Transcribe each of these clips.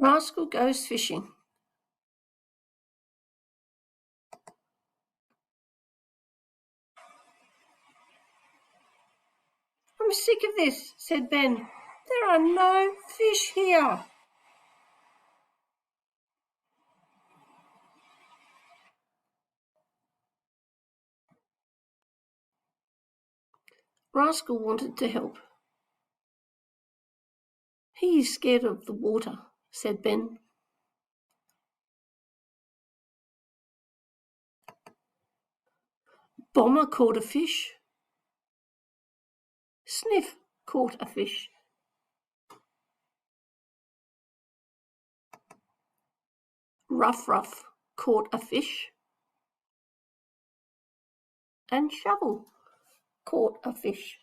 Rascal goes fishing. I'm sick of this, said Ben. There are no fish here. Rascal wanted to help. He is scared of the water, said Ben. Bomber caught a fish. Sniff caught a fish. Ruff caught a fish. And Shovel caught a fish.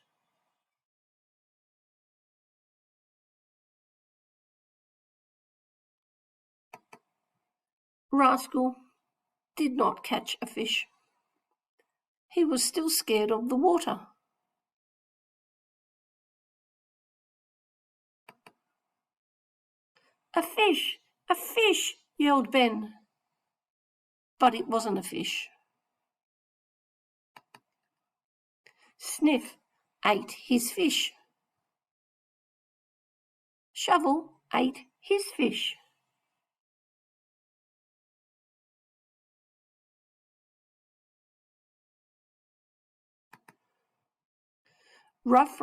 Rascal did not catch a fish. He was still scared of the water. A fish, yelled Ben. But it wasn't a fish. Sniff ate his fish. Shovel ate his fish. Ruff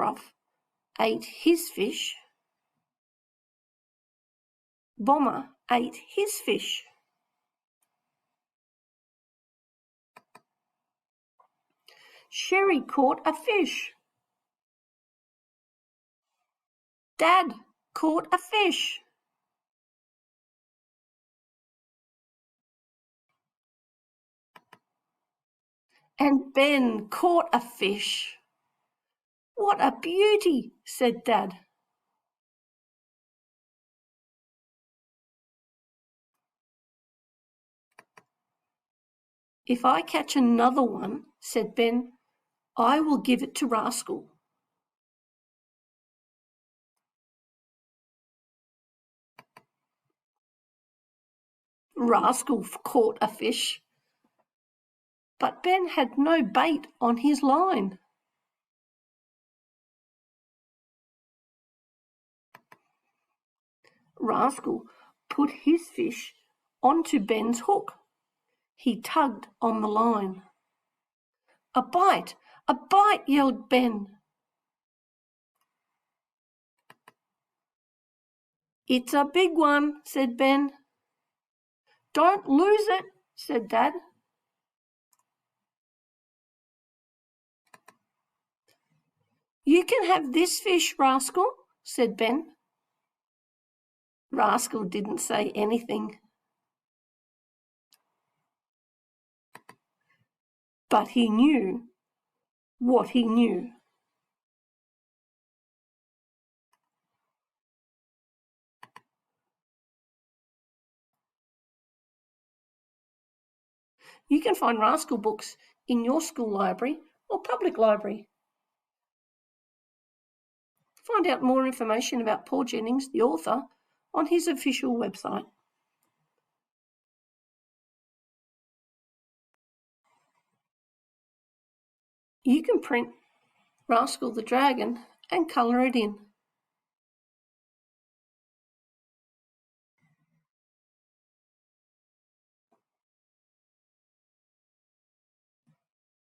ate his fish. Bomber ate his fish. Sherry caught a fish. Dad caught a fish. And Ben caught a fish. What a beauty, said Dad. If I catch another one, said Ben, I will give it to Rascal. Rascal caught a fish, but Ben had no bait on his line. Rascal put his fish onto Ben's hook. He tugged on the line. A bite, yelled Ben. It's a big one, said Ben. Don't lose it, said Dad. You can have this fish, Rascal, said Ben. Rascal didn't say anything. But he knew what he knew. You can find Rascal books in your school library or public library. Find out more information about Paul Jennings, the author, on his official website. You can print Rascal the Dragon and colour it in.